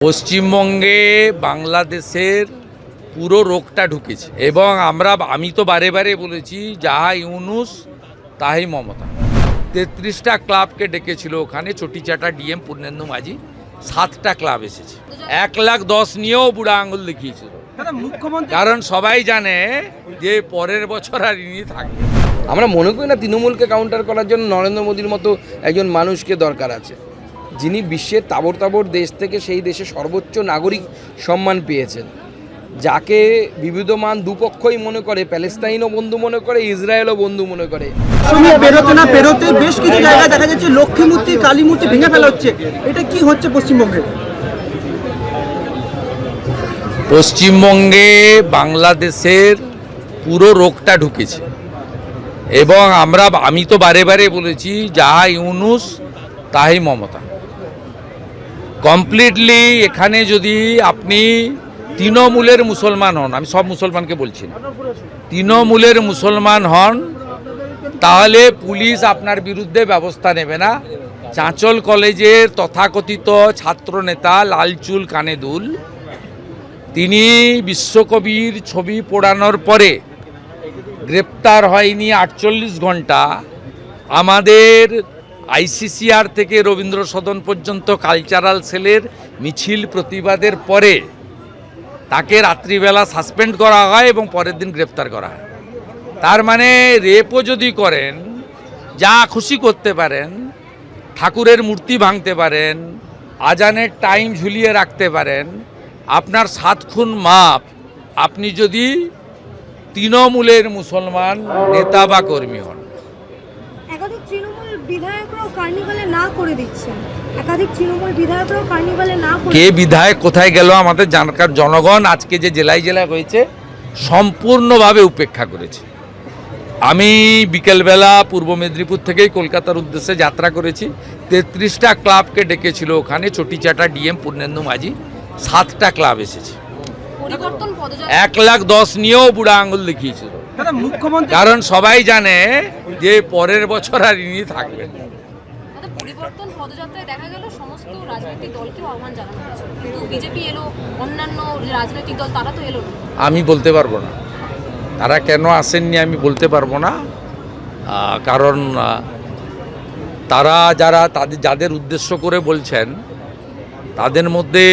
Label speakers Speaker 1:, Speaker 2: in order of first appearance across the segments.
Speaker 1: পশ্চিমবঙ্গে বাংলাদেশের পুরো রোগটা ঢুকেছে এবং আমি তো বারে বারে বলেছি যাহা ইউনুস তাহাই মমতা। 33টা ক্লাবকে ডেকেছিল, ওখানে চটিচাটা ডিএম পূর্ণেন্দু মাঝি, 7টা ক্লাব এসেছে। 1,10,000 নিয়েও বুড়া আঙুল দেখিয়েছিল, কারণ সবাই জানে যে পরের বছর আর ইনি থাকবে।
Speaker 2: আমরা মনে করি না তৃণমূলকে কাউন্টার করার জন্য নরেন্দ্র মোদীর মতো একজন মানুষকে দরকার আছে, যিনি বিশ্বের তাবড় তাবড় দেশ থেকে সেই দেশে সর্বোচ্চ নাগরিক সম্মান পেয়েছেন, যাকে বিবিধমান দুপক্ষই মনে করে, প্যালেস্তাইনও বন্ধু মনে করে, ইসরায়েলও বন্ধু মনে করে।
Speaker 3: বেরোতে না বেরোতে বেশ কিছু জায়গায় দেখা যাচ্ছে লক্ষ্মী মূর্তি, কালী মূর্তি ভেঙে ফেলা হচ্ছে। এটা কি হচ্ছে পশ্চিমবঙ্গে?
Speaker 1: পশ্চিমবঙ্গে বাংলাদেশের পুরো রোগটা ঢুকেছে এবং আমি তো বারে বারে বলেছি যাহা ইউনুস তাহাই মমতা। কমপ্লিটলি এখানে যদি আপনি তৃণমূলের মুসলমান হন, আমি সব মুসলমানকে বলছি না, তৃণমূলের মুসলমান হন, তাহলে পুলিশ আপনার বিরুদ্ধে ব্যবস্থা নেবে না। চাঁচল কলেজের তথাকথিত ছাত্রনেতা লালচুল কানে দুল, তিনি বিশ্বকবির ছবি পোড়ানোর পরে গ্রেপ্তার হয়নি 48 ঘন্টা। আমাদের আইসিসিআর থেকে রবীন্দ্র সদন পর্যন্ত কালচারাল সেলের মিছিল প্রতিবাদের পরে তাকে রাত্রিবেলা সাসপেন্ড করা হয় এবং পরের দিন গ্রেপ্তার করা হয়। তার মানে রেপও যদি করেন, যা খুশি করতে পারেন, ঠাকুরের মূর্তি ভাঙতে পারেন, আজানের টাইম ঝুলিয়ে রাখতে পারেন, আপনার 7 খুন মাপ, আপনি যদি তৃণমূলের মুসলমান নেতা বা কর্মী হন।
Speaker 4: একাধিক তৃণমূল বিধায়করাও কার্নিভালে না করে দিচ্ছেন, একাধিক তৃণমূল বিধায়করাও কার্নিভালে না করে। কে
Speaker 1: বিধায়ক কোথায় গেল আমাদের জানার, জনগণ আজকে যে জেলায় জেলায় হয়েছে সম্পূর্ণভাবে উপেক্ষা করেছে। আমি বিকেলবেলা পূর্ব মেদিনীপুর থেকেই কলকাতার উদ্দেশ্যে যাত্রা করেছি। 33টা ক্লাবকে ডেকেছিল, ওখানে চটিচাটা ডিএম পূর্ণেন্দু মাঝি, 7টা ক্লাব এসেছে। 1,10,000 নিয়েও বুড়া আঙুল দেখিয়েছিল, কারণ সবাই জানে যে পরের বছর আর ইনি থাকবেন।
Speaker 5: পরিবর্তন পদযাত্রায় দেখা গেল সমস্ত রাজনৈতিক দলকেও আহ্বান জানানো হয়েছে, কিন্তু বিজেপি এলো, অন্যান্য রাজনৈতিক দল তারা তো এলো না।
Speaker 1: আমি বলতে পারবো না তারা কেন আসেননি, আমি বলতে পারবো না, কারণ তারা যাদের উদ্দেশ্য করে বলছেন তাদের মধ্যে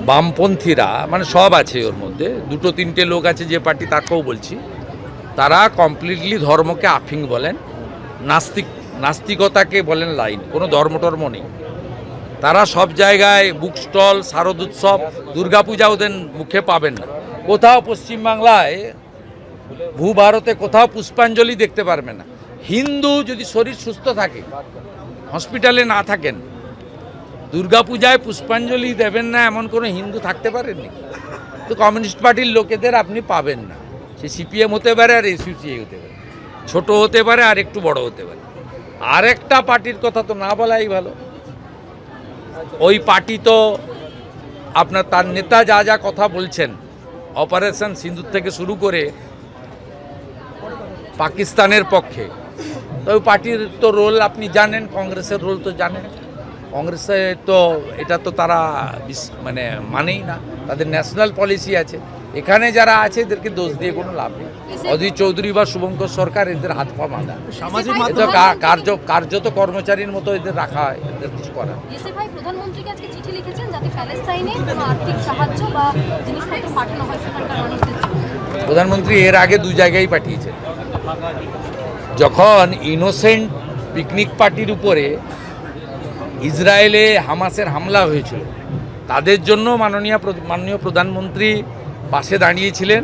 Speaker 1: বামপন্থীরা, মানে সব আছে, ওর মধ্যে 2-3টে লোক আছে যে পার্টি, তাকেও বলছি, তারা কমপ্লিটলি ধর্মকে আফিং বলেন, নাস্তিকতাকে বলেন লাইন, কোনো ধর্ম নেই। তারা সব জায়গায় বুক স্টল, শারদ উৎসব, দুর্গাপূজা ওদের মুখে পাবেন না। কোথাও পশ্চিমবাংলায়, ভূভারতে কোথাও পুষ্পাঞ্জলি দেখতে পারবে না। হিন্দু যদি শরীর সুস্থ থাকে, হসপিটালে না থাকেন, দুর্গাপূজায় পুষ্পাঞ্জলি দেবেন না এমন কোনো হিন্দু থাকতে পারেননি। তো কমিউনিস্ট পার্টির লোকেদের আপনি পাবেন না। সে সিপিএম হতে পারে আর এসইউসিআই হতে পারে, ছোট হতে পারে আর একটু বড় হতে পারে। আরেকটা পার্টির কথা তো না বলাই ভালো। ওই পার্টি তো আপনার, তার নেতা যা কথা বলছেন, অপারেশন সিন্দুর থেকে শুরু করে পাকিস্তানের পক্ষে, তো ওই পার্টির তো রোল আপনি জানেন, কংগ্রেসের রোল তো জানেন। কংগ্রেসে তো এটা তো তারা মানেই না, তাদের ন্যাশনাল পলিসি আছে। এখানে যারা আছে এদেরকে দোষ দিয়ে কোনো লাভ নেই। অধীর চৌধুরী বা শুভঙ্কর সরকার এদের হাত পা বাঁধা, কার্যত কর্মচারীর মতো এদের রাখা হয়, এদের কিছু করা।
Speaker 5: প্রধানমন্ত্রীকে আজকে চিঠি লিখেছেন যাতে প্যালেস্তাইনে কোনো আর্থিক সাহায্য বা জিনিসপত্র পাঠানো হয় সেখানকার মানুষদের।
Speaker 1: প্রধানমন্ত্রী এর আগে 2 জায়গায় পাঠিয়েছেন। যখন ইনোসেন্ট পিকনিক পার্টির উপরে ইসরায়েলে হামাসের হামলা হয়েছিল, তাদের জন্য মাননীয় প্রধানমন্ত্রী পাশে দাঁড়িয়েছিলেন।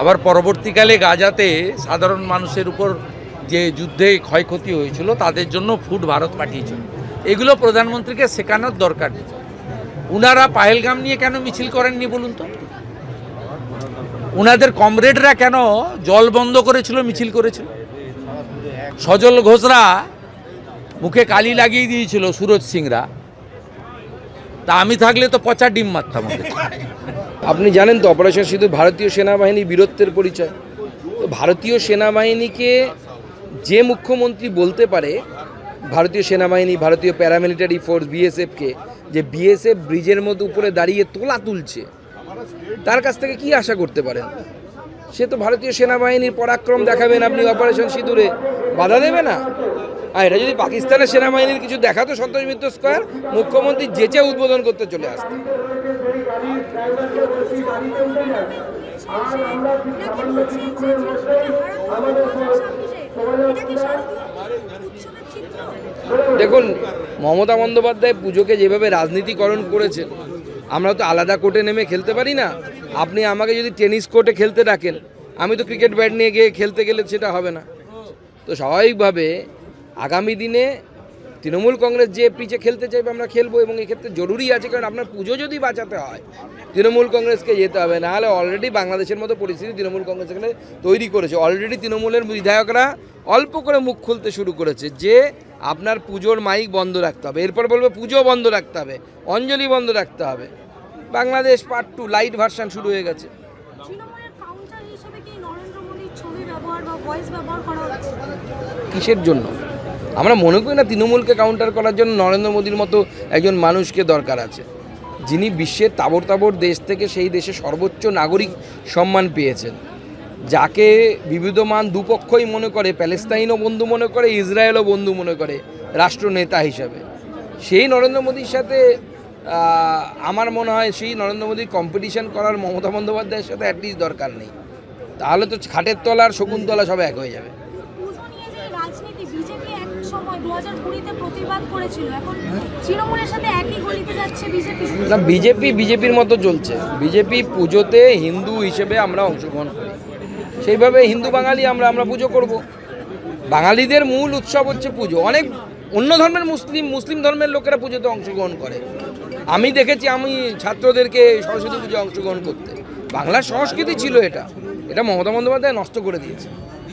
Speaker 1: আবার পরবর্তীকালে গাজাতে সাধারণ মানুষের উপর যে যুদ্ধে ক্ষয়ক্ষতি হয়েছিল, তাদের জন্য ফুড ভারত পাঠিয়েছিল। এগুলো প্রধানমন্ত্রীকে শেখানোর দরকার নেই। উনারা পাহেলগাম নিয়ে কেন মিছিল করেননি বলুন তো? উনাদের কমরেডরা কেন জল বন্ধ করেছিল, মিছিল করেছিল? সজল ঘোষরা মুখে কালি লাগিয়ে দিয়েছিল সুরজ সিংরা, তা আমি থাকলে তো পচা ডিম মারতাম।
Speaker 2: আপনি জানেন তো অপারেশন সিঁদুর শুধু ভারতীয় সেনাবাহিনী বীরত্বের পরিচয়। তো ভারতীয় সেনাবাহিনীকে যে মুখ্যমন্ত্রী বলতে পারে ভারতীয় সেনাবাহিনী, ভারতীয় প্যারামিলিটারি ফোর্স বিএসএফকে, যে বিএসএফ ব্রিজের মধ্যে উপরে দাঁড়িয়ে তোলা তুলছে, তার কাছ থেকে কি আশা করতে পারেন? সে তো ভারতীয় সেনাবাহিনীর পরাক্রম দেখাবেন আপনি অপারেশন সিঁদুরে, বাধা দেবে না। আর এটা যদি পাকিস্তানের সেনাবাহিনীর কিছু দেখাতো সন্তোষ মিত্র স্কয়ার, মুখ্যমন্ত্রী যেচে উদ্বোধন করতে চলে আসতেন। দেখুন, মমতা বন্দ্যোপাধ্যায় পুজোকে যেভাবে রাজনীতিকরণ করেছেন, আমরা তো আলাদা কোর্টে নেমে খেলতে পারি না। আপনি আমাকে যদি টেনিস কোর্টে খেলতে ডাকেন, আমি তো ক্রিকেট ব্যাট নিয়ে গিয়ে খেলতে গেলে সেটা হবে না। তো স্বাভাবিকভাবে আগামী দিনে তৃণমূল কংগ্রেস যে পিচে খেলতে চাইবে আমরা খেলবো, এবং এক্ষেত্রে জরুরি আছে, কারণ আপনার পুজো যদি বাঁচাতে হয় তৃণমূল কংগ্রেসকে যেতে হবে। নাহলে অলরেডি বাংলাদেশের মতো পরিস্থিতি তৃণমূল কংগ্রেস এখানে তৈরি করেছে। অলরেডি তৃণমূলের বিধায়করা অল্প করে মুখ খুলতে শুরু করেছে যে আপনার পুজোর মাইক বন্ধ রাখতে হবে, এরপর বলবে পুজো বন্ধ রাখতে হবে, অঞ্জলি বন্ধ রাখতে হবে। বাংলাদেশ পার্ট 2 লাইট ভার্সন শুরু হয়ে গেছে।
Speaker 4: তৃণমূলের কাউন্টার হিসেবে কি নরেন্দ্র মোদীর ছবি ব্যবহার বা ভয়েস ব্যবহার করা হচ্ছে?
Speaker 2: কিসের জন্য? আমরা মনে করি না তৃণমূলকে কাউন্টার করার জন্য নরেন্দ্র মোদীর মতো একজন মানুষকে দরকার আছে, যিনি বিশ্বের তাবড় তাবড় দেশ থেকে সেই দেশে সর্বোচ্চ নাগরিক সম্মান পেয়েছেন, যাকে বিবিধমান দুপক্ষই মনে করে, প্যালেস্তাইনও বন্ধু মনে করে, ইসরায়েলও বন্ধু মনে করে রাষ্ট্রনেতা হিসাবে। সেই নরেন্দ্র মোদীর সাথে আমার মনে হয় সেই নরেন্দ্র মোদীর কম্পিটিশন করার মমতা বন্দ্যোপাধ্যায়ের সাথে অ্যাটলিস্ট দরকার নেই। তাহলে তো খাটের তলা আর শকুন্তলা সব এক হয়ে যাবে।
Speaker 4: পুজো নিয়ে যে রাজনীতি, বিজেপি এক সময় 2020-তে প্রতিবাদ করেছিল, এখন তৃণমূলের সাথে একই গলিতে যাচ্ছে বিজেপি।
Speaker 2: না, বিজেপির মতো চলছে। বিজেপি পুজোতে হিন্দু হিসেবে আমরা অংশগ্রহণ করি, সেইভাবে হিন্দু বাঙালি আমরা পুজো করব। বাঙালিদের মূল উৎসব হচ্ছে পুজো। অনেক অন্য ধর্মের মুসলিম ধর্মের লোকেরা পুজোতে অংশগ্রহণ করে। আমি দেখেছি, আমি ছাত্রদেরকে সরস্বতী পুজোয় অংশগ্রহণ করতে। বাংলার সংস্কৃতি ছিল এটা মমতা বন্দ্যোপাধ্যায় নষ্ট করে দিয়েছে।